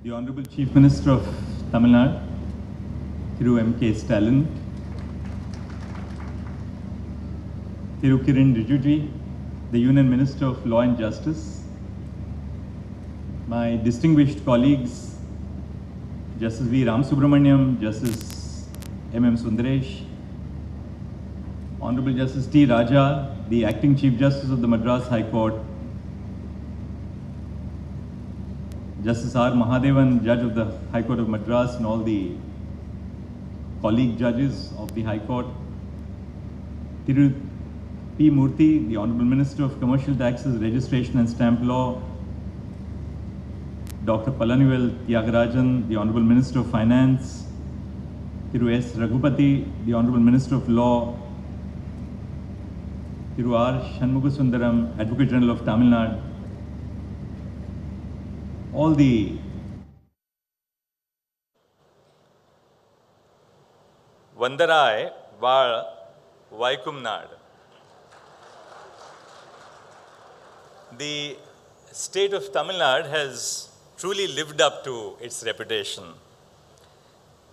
the Honorable Chief Minister of Tamil Nadu, Thiru M.K. Stalin, Thiru Kiren Rijiju, the Union Minister of Law and Justice, my distinguished colleagues, Justice V. Ram Subramaniam, Justice M.M. Sundaresh, Honorable Justice T. Raja, the Acting Chief Justice of the Madras High Court, Justice R. Mahadevan, Judge of the High Court of Madras, and all the colleague judges of the High Court, Thiru P. Murthy, the Honorable Minister of Commercial Taxes, Registration and Stamp Law, Dr. Palanivel Tyagarajan, the Honorable Minister of Finance, Thiru S. Raghupati, the Honorable Minister of Law, Thiru R. Shanmugasundaram, Advocate General of Tamil Nadu, all the Vandarai Val Vaikumnad. The state of Tamil Nadu has truly lived up to its reputation.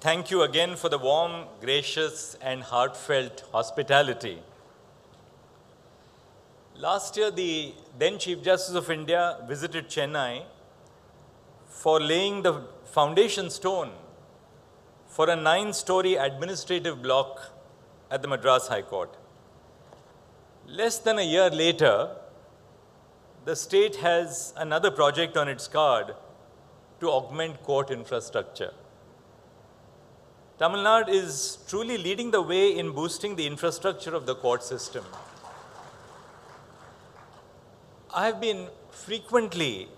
Thank you again for the warm, gracious, and heartfelt hospitality. Last year, the then Chief Justice of India visited Chennai for laying the foundation stone for a 9-story administrative block at the Madras High Court. Less than a year later, the state has another project on its card to augment court infrastructure. Tamil Nadu is truly leading the way in boosting the infrastructure of the court system. I have been frequently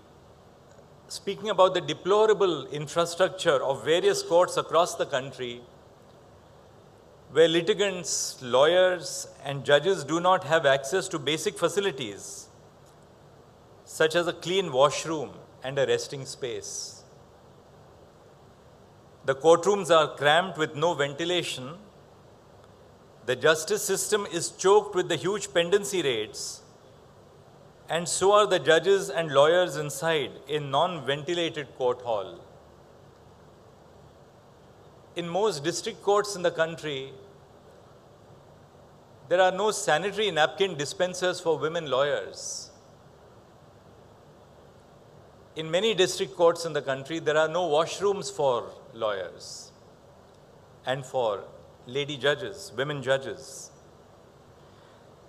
speaking about the deplorable infrastructure of various courts across the country, where litigants, lawyers, and judges do not have access to basic facilities, such as a clean washroom and a resting space. The courtrooms are cramped with no ventilation. The justice system is choked with the huge pendency rates, and so are the judges and lawyers inside in non-ventilated court hall. In most district courts in the country, there are no sanitary napkin dispensers for women lawyers. In many district courts in the country, there are no washrooms for lawyers and for lady judges, women judges.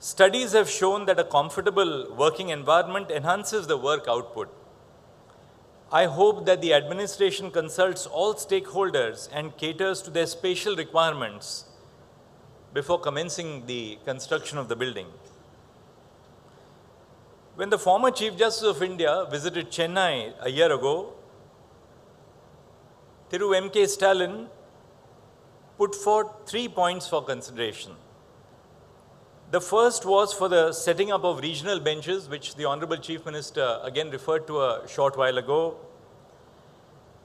Studies have shown that a comfortable working environment enhances the work output. I hope that the administration consults all stakeholders and caters to their spatial requirements before commencing the construction of the building. When the former Chief Justice of India visited Chennai a year ago, Thiru M.K. Stalin put forth 3 points for consideration. The first was for the setting up of regional benches, which the Honorable Chief Minister again referred to a short while ago.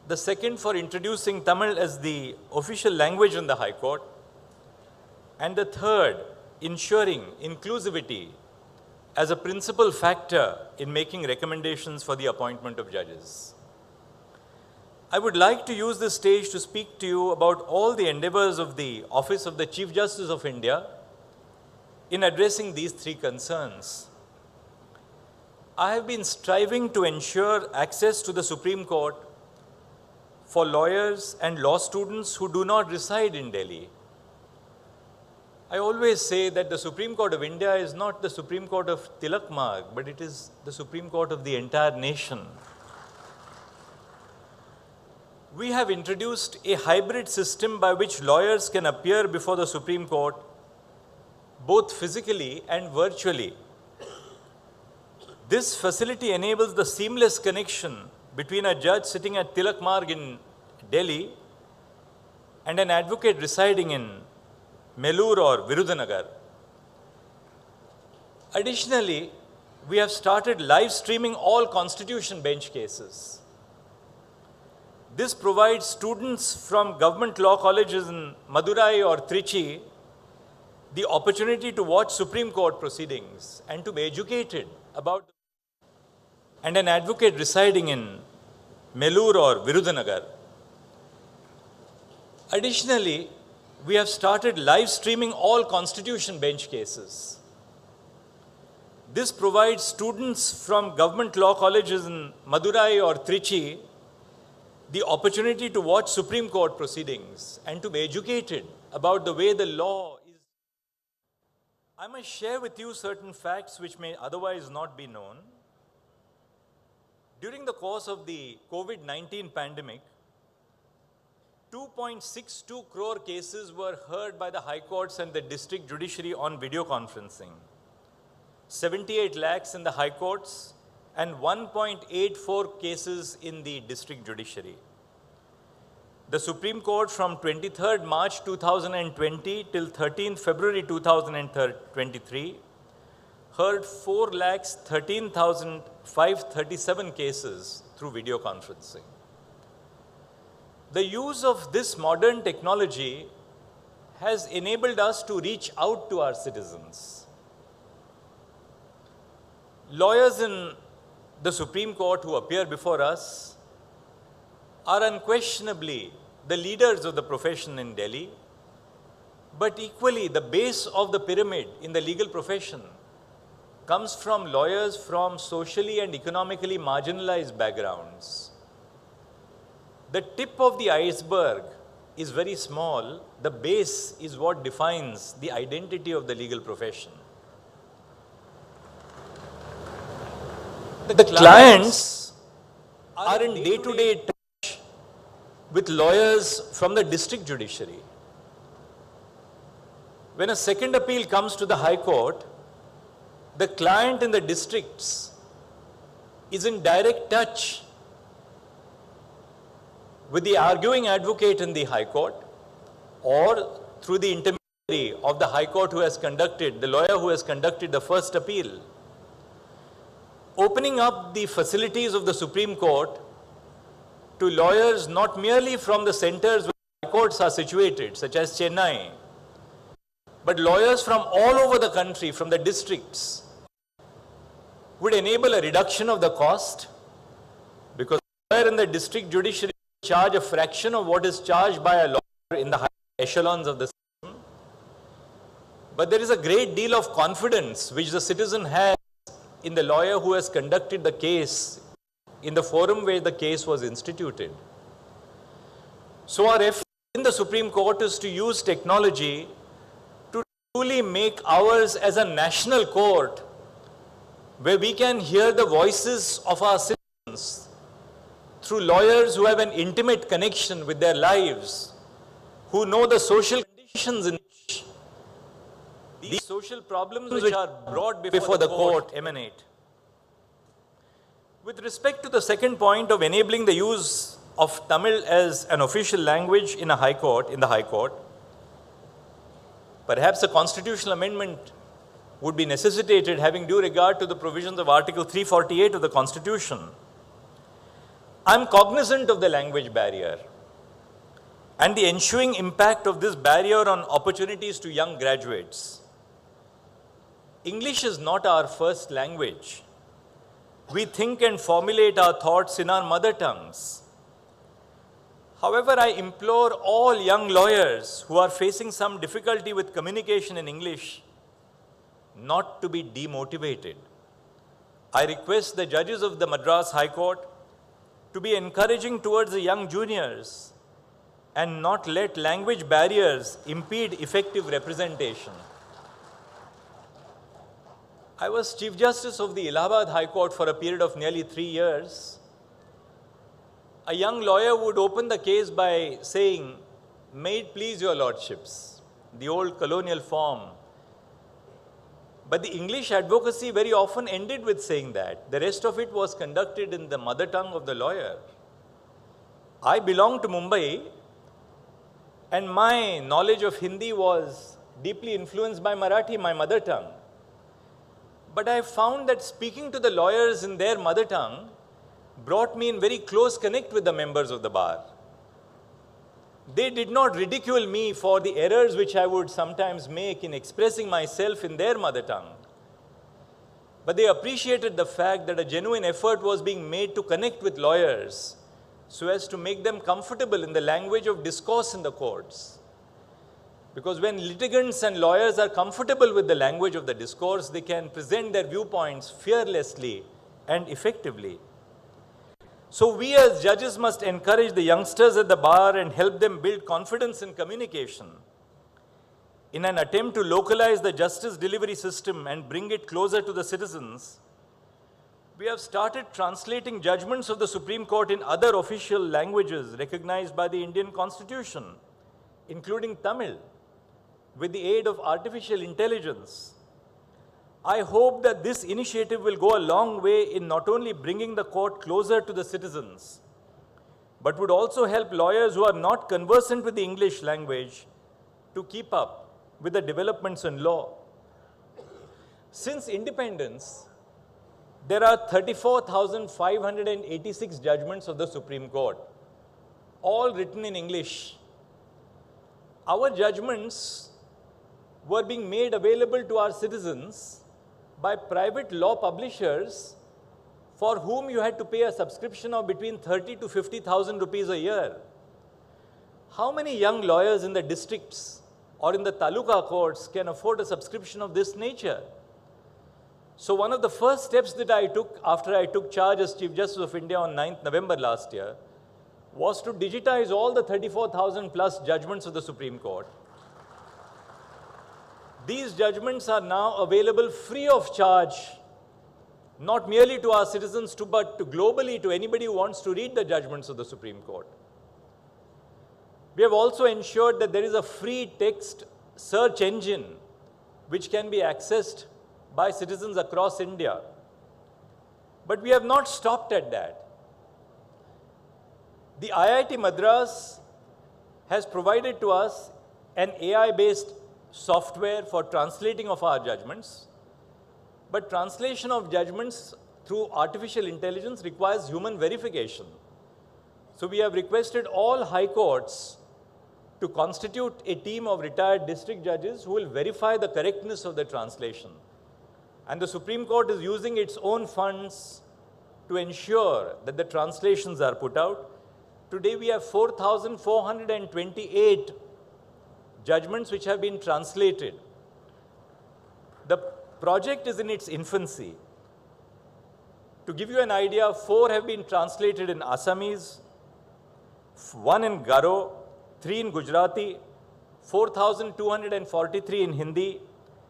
The second for introducing Tamil as the official language in the High Court. And the third, ensuring inclusivity as a principal factor in making recommendations for the appointment of judges. I would like to use this stage to speak to you about all the endeavors of the Office of the Chief Justice of India in addressing these 3 concerns. I have been striving to ensure access to the Supreme Court for lawyers and law students who do not reside in Delhi. I always say that the Supreme Court of India is not the Supreme Court of Tilak Marg, but it is the Supreme Court of the entire nation. We have introduced a hybrid system by which lawyers can appear before the Supreme Court both physically and virtually. This facility enables the seamless connection between a judge sitting at Tilak Marg in Delhi and an advocate residing in Melur or Virudhunagar. Additionally, we have started live streaming all constitution bench cases. This provides students from government law colleges in Madurai or Trichy the opportunity to watch Supreme Court proceedings and to be educated about, and an advocate residing in Melur or Virudhunagar. Additionally, we have started live streaming all constitution bench cases. This provides students from government law colleges in Madurai or Trichy the opportunity to watch Supreme Court proceedings and to be educated about the way the law is. I must share with you certain facts which may otherwise not be known. During the course of the COVID-19 pandemic, 2.62 crore cases were heard by the high courts and the district judiciary on video conferencing. 78 lakhs in the high courts and 1.84 cases in the district judiciary. The Supreme Court from 23rd March 2020 till 13th February 2023 heard 4,13,537 cases through video conferencing. The use of this modern technology has enabled us to reach out to our citizens. Lawyers in the Supreme Court who appear before us are unquestionably the leaders of the profession in Delhi, but equally the base of the pyramid in the legal profession comes from lawyers from socially and economically marginalized backgrounds. The tip of the iceberg is very small. The base is what defines the identity of the legal profession. The clients are in day-to-day touch with lawyers from the district judiciary. When a second appeal comes to the High Court, the client in the districts is in direct touch with the arguing advocate in the High Court or through the intermediary of the High Court who has conducted, the lawyer who has conducted the first appeal. Opening up the facilities of the Supreme Court to lawyers not merely from the centers where the High Courts are situated, such as Chennai, but lawyers from all over the country, from the districts, would enable a reduction of the cost, because a lawyer in the district judiciary charge a fraction of what is charged by a lawyer in the high echelons of the system. But there is a great deal of confidence which the citizen has in the lawyer who has conducted the case in the forum where the case was instituted. So our effort in the Supreme Court is to use technology to truly make ours as a national court where we can hear the voices of our citizens through lawyers who have an intimate connection with their lives, who know the social conditions in which these social problems which are brought before the court emanate. With respect to the second point of enabling the use of Tamil as an official language in the High Court, perhaps a constitutional amendment would be necessitated having due regard to the provisions of Article 348 of the Constitution. I'm cognizant of the language barrier and the ensuing impact of this barrier on opportunities to young graduates. English is not our first language. We think and formulate our thoughts in our mother tongues. However, I implore all young lawyers who are facing some difficulty with communication in English not to be demotivated. I request the judges of the Madras High Court to be encouraging towards the young juniors and not let language barriers impede effective representation. I was Chief Justice of the Allahabad High Court for a period of nearly 3 years. A young lawyer would open the case by saying, "May it please your lordships," the old colonial form. But the English advocacy very often ended with saying that. The rest of it was conducted in the mother tongue of the lawyer. I belong to Mumbai, and my knowledge of Hindi was deeply influenced by Marathi, my mother tongue. But I found that speaking to the lawyers in their mother tongue brought me in very close connect with the members of the bar. They did not ridicule me for the errors which I would sometimes make in expressing myself in their mother tongue. But they appreciated the fact that a genuine effort was being made to connect with lawyers so as to make them comfortable in the language of discourse in the courts. Because when litigants and lawyers are comfortable with the language of the discourse, they can present their viewpoints fearlessly and effectively. So we as judges must encourage the youngsters at the bar and help them build confidence in communication. In an attempt to localize the justice delivery system and bring it closer to the citizens, we have started translating judgments of the Supreme Court in other official languages recognized by the Indian Constitution, including Tamil, with the aid of artificial intelligence. I hope that this initiative will go a long way in not only bringing the court closer to the citizens, but would also help lawyers who are not conversant with the English language to keep up with the developments in law. Since independence, there are 34,586 judgments of the Supreme Court, all written in English. Our judgments were being made available to our citizens by private law publishers for whom you had to pay a subscription of between 30 to 50,000 rupees a year. How many young lawyers in the districts or in the taluka courts can afford a subscription of this nature? So one of the first steps that I took after I took charge as Chief Justice of India on 9th November last year was to digitize all the 34,000 plus judgments of the Supreme Court. These judgments are now available free of charge, not merely to our citizens, but to globally to anybody who wants to read the judgments of the Supreme Court. We have also ensured that there is a free text search engine which can be accessed by citizens across India. But we have not stopped at that. The IIT Madras has provided to us an AI-based software for translating of our judgments, but translation of judgments through artificial intelligence requires human verification. So we have requested all high courts to constitute a team of retired district judges who will verify the correctness of the translation. And the Supreme Court is using its own funds to ensure that the translations are put out. Today we have 4,428 judgments which have been translated. The project is in its infancy. To give you an idea, 4 have been translated in Assamese, 1 in Garo, 3 in Gujarati, 4,243 in Hindi,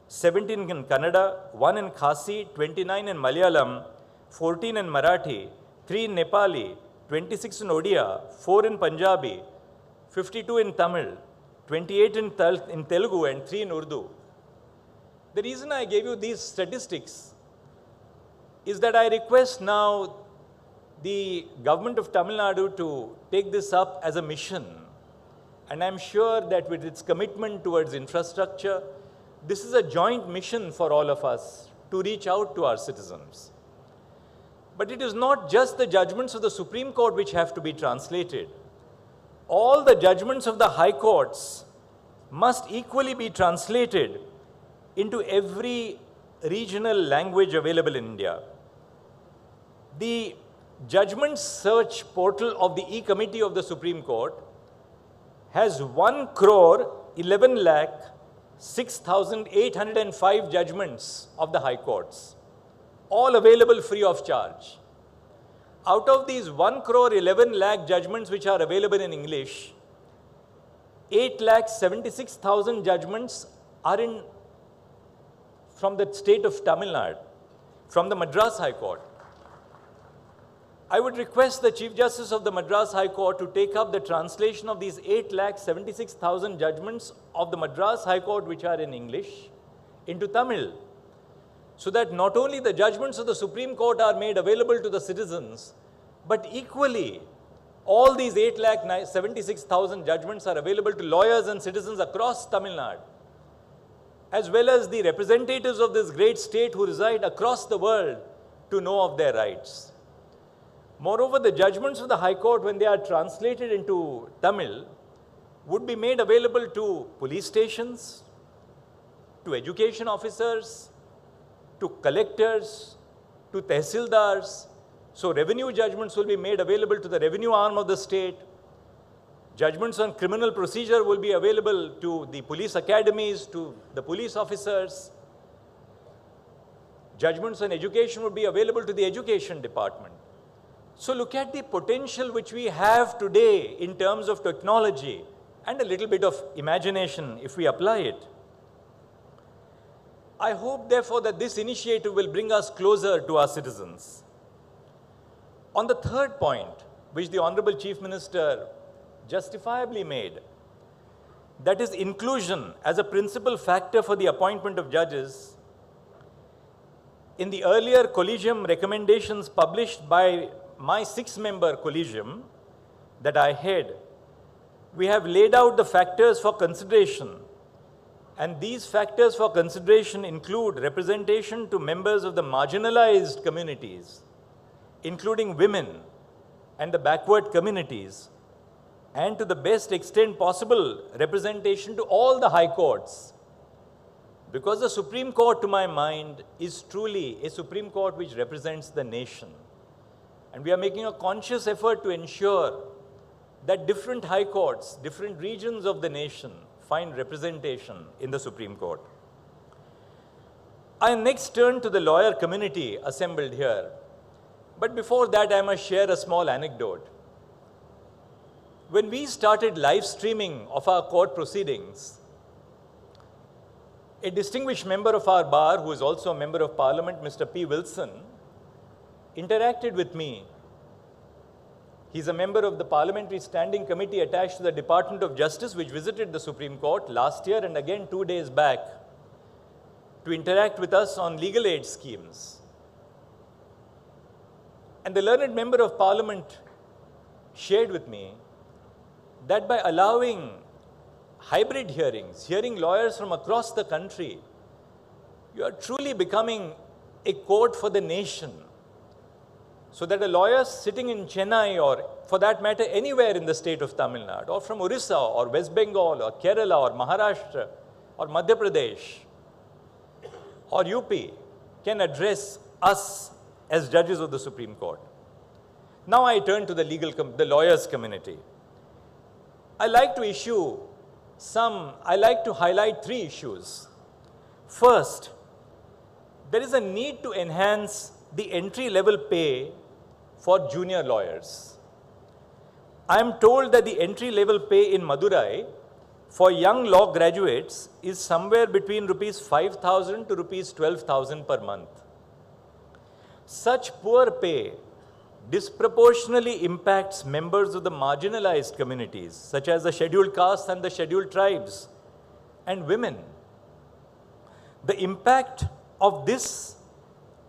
17 in Kannada, 1 in Khasi, 29 in Malayalam, 14 in Marathi, 3 in Nepali, 26 in Odia, 4 in Punjabi, 52 in Tamil, 28 in Telugu and 3 in Urdu. The reason I gave you these statistics is that I request now the government of Tamil Nadu to take this up as a mission. And I'm sure that with its commitment towards infrastructure, this is a joint mission for all of us to reach out to our citizens. But it is not just the judgments of the Supreme Court which have to be translated. All the judgments of the high courts must equally be translated into every regional language available in India. The judgment search portal of the E-Committee of the Supreme Court has 1,11,06,805 judgments of the high courts, all available free of charge. Out of these 1,11,00,000 judgments which are available in English, 8,76,000 judgments are from the state of Tamil Nadu, from the Madras High Court. I would request the Chief Justice of the Madras High Court to take up the translation of these 8,76,000 judgments of the Madras High Court which are in English into Tamil, so that not only the judgments of the Supreme Court are made available to the citizens, but equally all these 8,76,000 judgments are available to lawyers and citizens across Tamil Nadu, as well as the representatives of this great state who reside across the world to know of their rights. Moreover, the judgments of the High Court, when they are translated into Tamil, would be made available to police stations, to education officers, to collectors, to tehsildars, So revenue judgments will be made available to the revenue arm of the state. Judgments on criminal procedure will be available to the police academies, to the police officers. Judgments on education will be available to the education department. So look at the potential which we have today in terms of technology and a little bit of imagination if we apply it. I hope, therefore, that this initiative will bring us closer to our citizens. On the third point, which the Honorable Chief Minister justifiably made, that is inclusion as a principal factor for the appointment of judges, in the earlier collegium recommendations published by my 6-member collegium that I head, we have laid out the factors for consideration. And these factors for consideration include representation to members of the marginalized communities, including women and the backward communities, and to the best extent possible, representation to all the high courts. Because the Supreme Court, to my mind, is truly a Supreme Court which represents the nation. And we are making a conscious effort to ensure that different high courts, different regions of the nation, find representation in the Supreme Court. I next turn to the lawyer community assembled here. But before that, I must share a small anecdote. When we started live streaming of our court proceedings, a distinguished member of our bar, who is also a member of Parliament, Mr. P. Wilson, interacted with me. He's a member of the Parliamentary Standing Committee attached to the Department of Justice, which visited the Supreme Court last year and again 2 days back to interact with us on legal aid schemes. And the learned member of Parliament shared with me that by allowing hybrid hearings, hearing lawyers from across the country, you are truly becoming a court for the nation. So that a lawyer sitting in Chennai, or for that matter anywhere in the state of Tamil Nadu, or from Orissa or West Bengal or Kerala or Maharashtra or Madhya Pradesh or UP can address us as judges of the Supreme Court. Now I turn to the lawyers community. I like to highlight 3 issues. First, there is a need to enhance the entry-level pay for junior lawyers. I am told that the entry-level pay in Madurai for young law graduates is somewhere between rupees 5,000 to rupees 12,000 per month. Such poor pay disproportionately impacts members of the marginalized communities, such as the scheduled castes and the scheduled tribes, and women. The impact of this,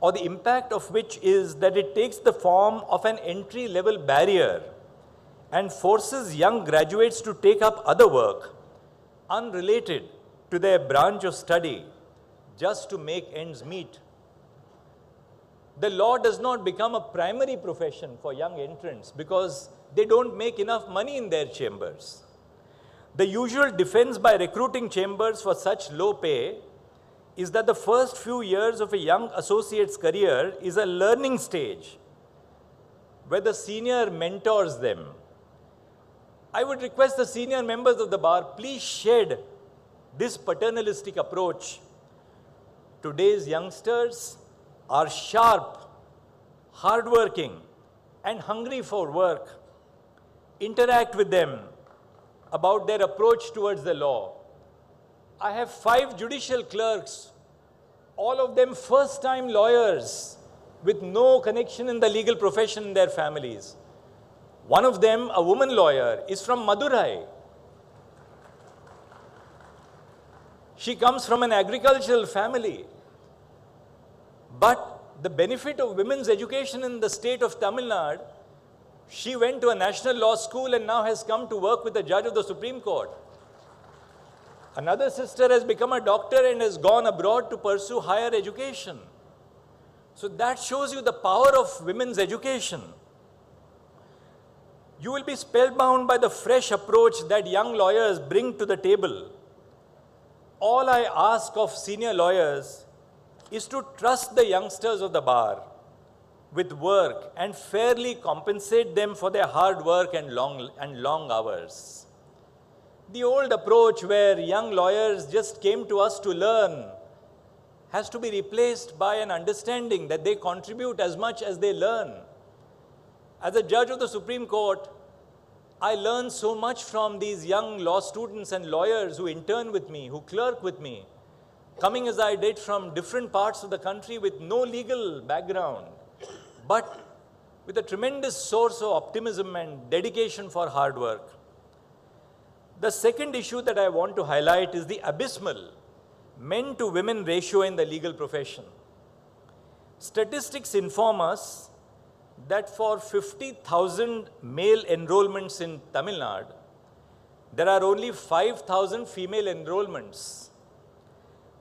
or the impact of which, is that it takes the form of an entry-level barrier and forces young graduates to take up other work unrelated to their branch of study just to make ends meet. The law does not become a primary profession for young entrants because they don't make enough money in their chambers. The usual defense by recruiting chambers for such low pay is that the first few years of a young associate's career is a learning stage where the senior mentors them. I would request the senior members of the bar, please shed this paternalistic approach. Today's youngsters are sharp, hardworking, and hungry for work. Interact with them about their approach towards the law. I have 5 judicial clerks, all of them first-time lawyers with no connection in the legal profession in their families. One of them, a woman lawyer, is from Madurai. She comes from an agricultural family. But the benefit of women's education in the state of Tamil Nadu, she went to a national law school and now has come to work with a judge of the Supreme Court. Another sister has become a doctor and has gone abroad to pursue higher education. So that shows you the power of women's education. You will be spellbound by the fresh approach that young lawyers bring to the table. All I ask of senior lawyers is to trust the youngsters of the bar. with work and fairly compensate them for their hard work and long hours. The old approach where young lawyers just came to us to learn has to be replaced by an understanding that they contribute as much as they learn. As a judge of the Supreme Court, I learned so much from these young law students and lawyers who intern with me, who clerk with me, coming as I did from different parts of the country with no legal background, but with a tremendous source of optimism and dedication for hard work. The second issue that I want to highlight is the abysmal men to women ratio in the legal profession. Statistics inform us that for 50,000 male enrollments in Tamil Nadu, there are only 5,000 female enrollments.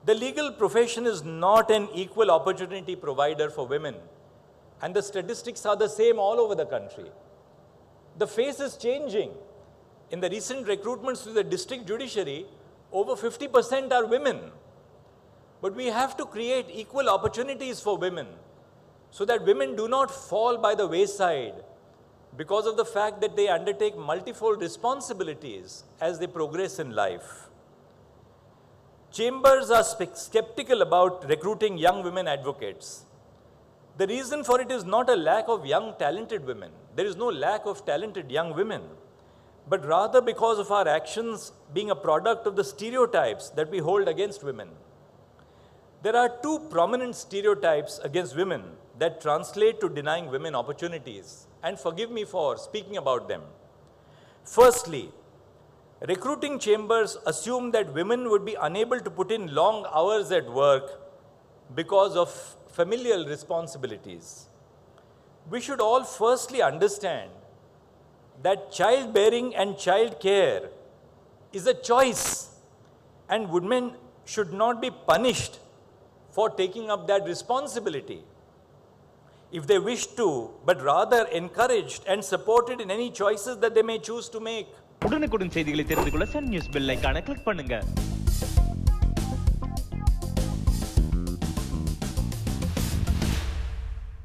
The legal profession is not an equal opportunity provider for women, and the statistics are the same all over the country. The face is changing. In the recent recruitments to the district judiciary, over 50% are women. But we have to create equal opportunities for women so that women do not fall by the wayside because of the fact that they undertake multifold responsibilities as they progress in life. Chambers are skeptical about recruiting young women advocates. The reason for it is not a lack of young talented women. There is no lack of talented young women, but rather because of our actions being a product of the stereotypes that we hold against women. There are two prominent stereotypes against women that translate to denying women opportunities, and forgive me for speaking about them. Firstly, recruiting chambers assume that women would be unable to put in long hours at work because of familial responsibilities. We should all firstly understand that childbearing and child care is a choice, and women should not be punished for taking up that responsibility if they wish to, but rather encouraged and supported in any choices that they may choose to make. உடனுக்குடன் செய்திகளை தெரிந்து கொள்ள Sun news bell ஐகானை click பண்ணுங்க.